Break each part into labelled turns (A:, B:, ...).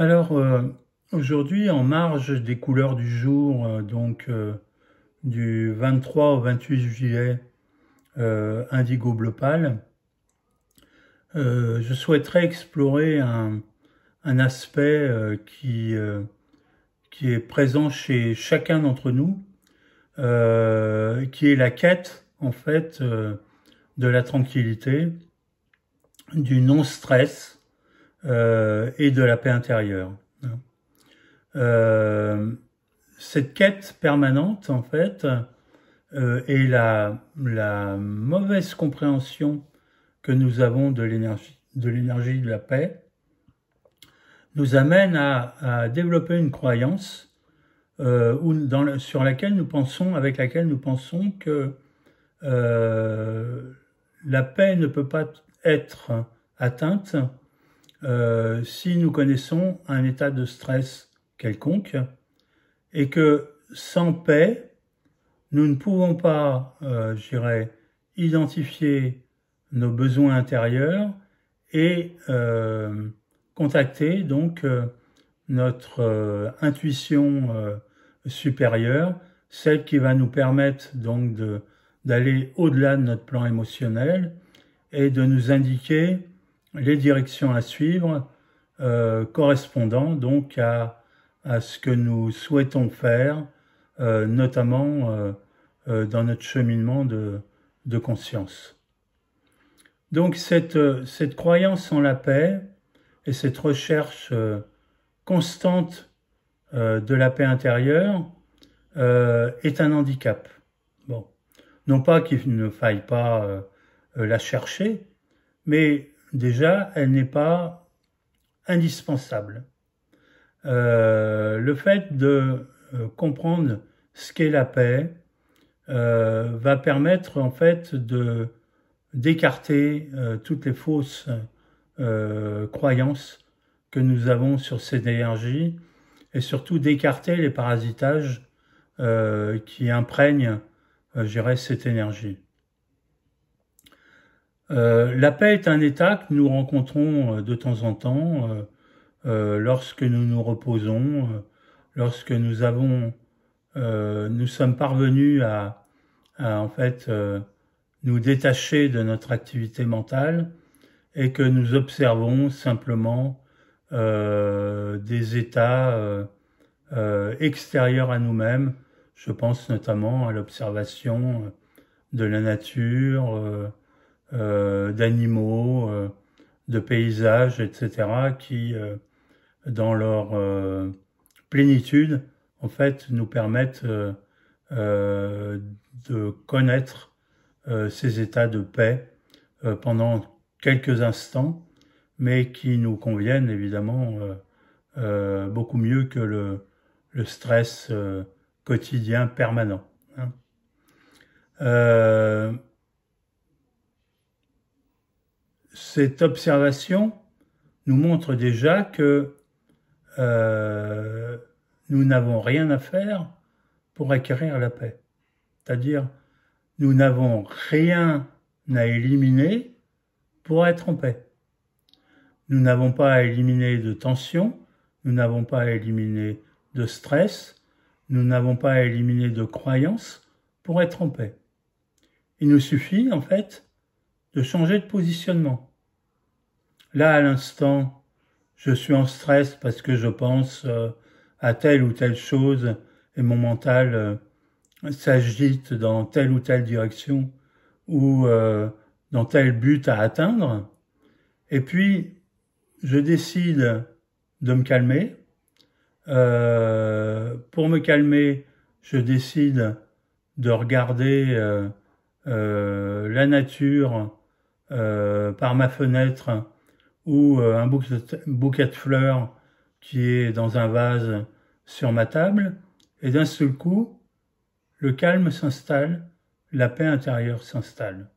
A: Alors, aujourd'hui, en marge des couleurs du jour, du 23 au 28 juillet, indigo bleu pâle, je souhaiterais explorer un aspect qui est présent chez chacun d'entre nous, qui est la quête, en fait, de la tranquillité, du non-stress et de la paix intérieure. Euh, cette quête permanente, en fait, et la mauvaise compréhension que nous avons de l'énergie de la paix, nous amène à développer une croyance sur laquelle nous pensons, avec laquelle nous pensons que la paix ne peut pas être atteinte si nous connaissons un état de stress quelconque, et que sans paix, nous ne pouvons pas, identifier nos besoins intérieurs et contacter donc notre intuition supérieure, celle qui va nous permettre donc d'aller au-delà de notre plan émotionnel et de nous indiquer les directions à suivre correspondant donc à ce que nous souhaitons faire, notamment dans notre cheminement de conscience. Donc cette croyance en la paix et cette recherche constante de la paix intérieure est un handicap. Bon, non pas qu'il ne faille pas la chercher, mais déjà elle n'est pas indispensable. Le fait de comprendre ce qu'est la paix va permettre en fait d'écarter toutes les fausses croyances que nous avons sur cette énergie et surtout d'écarter les parasitages qui imprègnent, cette énergie. La paix est un état que nous rencontrons de temps en temps lorsque nous nous reposons, lorsque nous sommes parvenus à en fait nous détacher de notre activité mentale et que nous observons simplement des états extérieurs à nous-mêmes. Je pense notamment à l'observation de la nature, d'animaux, de paysages, etc., qui, dans leur plénitude, en fait, nous permettent de connaître ces états de paix pendant quelques instants, mais qui nous conviennent évidemment beaucoup mieux que le stress quotidien permanent. Cette observation nous montre déjà que nous n'avons rien à faire pour acquérir la paix. C'est-à-dire, nous n'avons rien à éliminer pour être en paix. Nous n'avons pas à éliminer de tension, nous n'avons pas à éliminer de stress, nous n'avons pas à éliminer de croyances pour être en paix. Il nous suffit, en fait, de changer de positionnement. Là, à l'instant, je suis en stress parce que je pense à telle ou telle chose et mon mental s'agite dans telle ou telle direction ou dans tel but à atteindre. Et puis, je décide de me calmer. Pour me calmer, je décide de regarder la nature par ma fenêtre ou un bouquet de fleurs qui est dans un vase sur ma table, et d'un seul coup, le calme s'installe, la paix intérieure s'installe.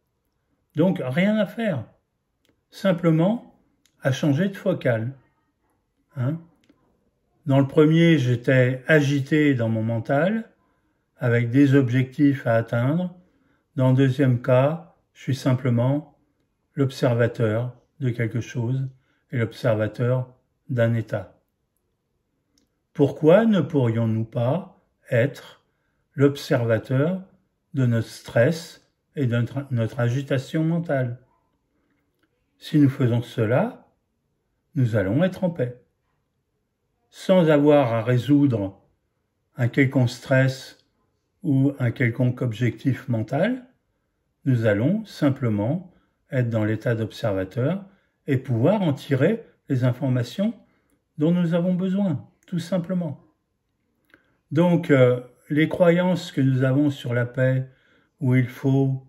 A: Donc, rien à faire. Simplement, à changer de focal. Dans le premier, j'étais agité dans mon mental, avec des objectifs à atteindre. Dans le deuxième cas, je suis simplement l'observateur de quelque chose et l'observateur d'un état. Pourquoi ne pourrions-nous pas être l'observateur de notre stress et de notre agitation mentale? Si nous faisons cela, nous allons être en paix, sans avoir à résoudre un quelconque stress ou un quelconque objectif mental. Nous allons simplement être dans l'état d'observateur et pouvoir en tirer les informations dont nous avons besoin, tout simplement. Donc, les croyances que nous avons sur la paix, où il faut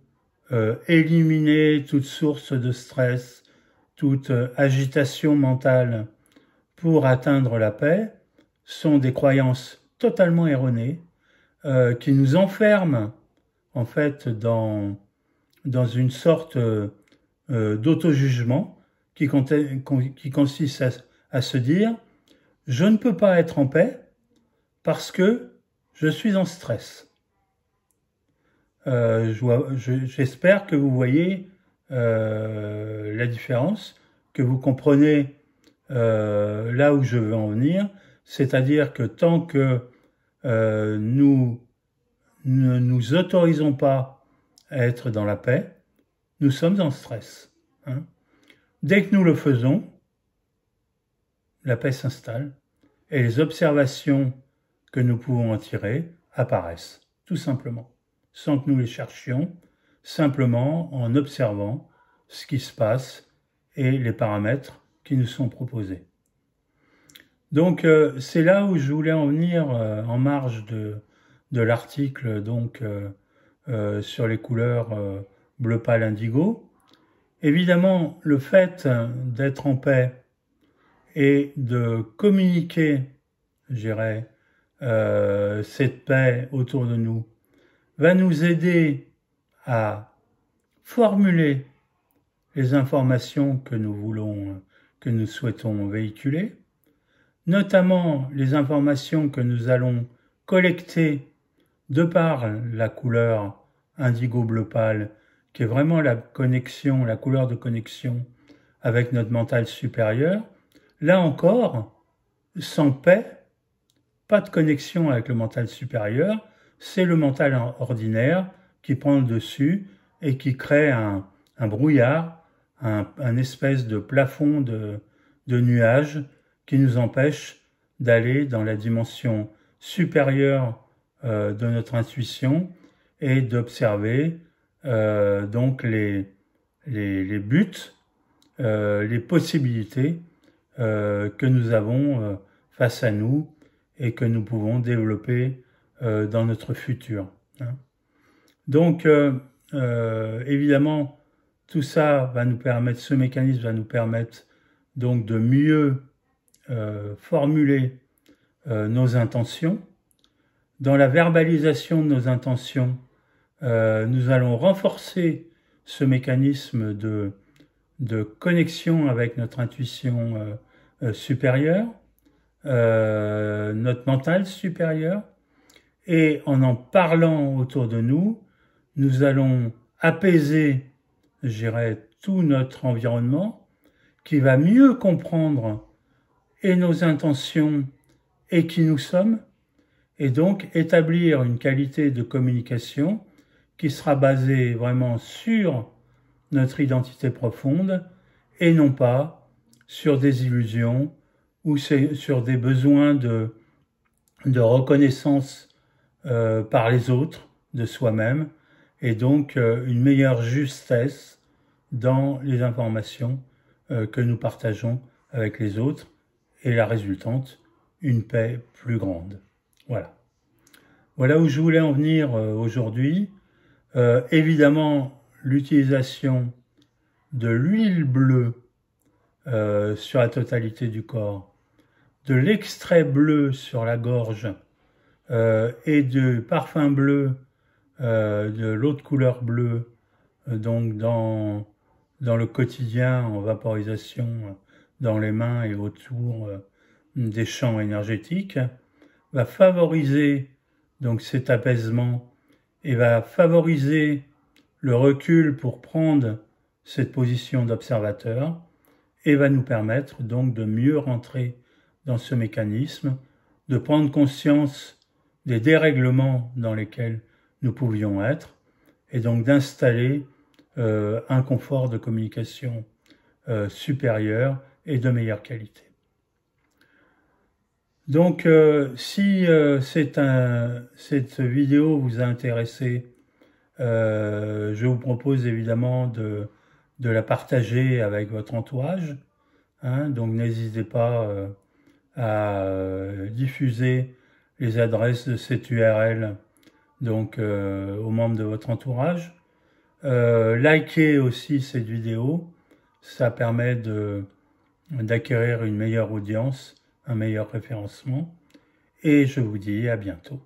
A: éliminer toute source de stress, toute agitation mentale pour atteindre la paix, sont des croyances totalement erronées qui nous enferment en fait dans une sorte d'auto-jugement qui consiste à se dire « je ne peux pas être en paix parce que je suis en stress ». J'espère que vous voyez la différence, que vous comprenez là où je veux en venir, c'est-à-dire que tant que nous ne nous autorisons pas à être dans la paix, nous sommes en stress. Hein. Dès que nous le faisons, la paix s'installe et les observations que nous pouvons en tirer apparaissent, tout simplement, sans que nous les cherchions, simplement en observant ce qui se passe et les paramètres qui nous sont proposés. Donc c'est là où je voulais en venir en marge de l'article donc sur les couleurs bleu pâle indigo. Évidemment, le fait d'être en paix et de communiquer, je dirais, cette paix autour de nous, va nous aider à formuler les informations que nous souhaitons véhiculer, notamment les informations que nous allons collecter de par la couleur indigo bleu pâle, qui est vraiment la couleur de connexion avec notre mental supérieur. Là encore, sans paix, pas de connexion avec le mental supérieur, c'est le mental ordinaire qui prend le dessus et qui crée un brouillard, un espèce de plafond de nuages qui nous empêche d'aller dans la dimension supérieure de notre intuition et d'observer donc les buts, les possibilités que nous avons face à nous et que nous pouvons développer dans notre futur. Hein. Donc, évidemment, tout ça va nous permettre, ce mécanisme va nous permettre donc de mieux formuler nos intentions. Dans la verbalisation de nos intentions, nous allons renforcer ce mécanisme de connexion avec notre intuition supérieure, notre mental supérieur, et en parlant autour de nous, nous allons apaiser, je dirais, tout notre environnement, qui va mieux comprendre et nos intentions et qui nous sommes, et donc établir une qualité de communication qui sera basée vraiment sur notre identité profonde et non pas sur des illusions ou sur des besoins de reconnaissance par les autres, de soi-même, et donc une meilleure justesse dans les informations que nous partageons avec les autres, et la résultante, une paix plus grande. Voilà. Voilà où je voulais en venir aujourd'hui. Évidemment, l'utilisation de l'huile bleue sur la totalité du corps, de l'extrait bleu sur la gorge et du parfum bleu, de l'autre couleur bleue, donc dans le quotidien en vaporisation dans les mains et autour des champs énergétiques, va favoriser donc cet apaisement et va favoriser le recul pour prendre cette position d'observateur et va nous permettre donc de mieux rentrer dans ce mécanisme de prendre conscience des dérèglements dans lesquels nous pouvions être, et donc d'installer un confort de communication supérieur et de meilleure qualité. Donc, si cette vidéo vous a intéressé, je vous propose évidemment de la partager avec votre entourage. Hein, donc, n'hésitez pas à diffuser les adresses de cette URL donc, aux membres de votre entourage. Likez aussi cette vidéo, ça permet d'acquérir une meilleure audience, un meilleur référencement, et je vous dis à bientôt.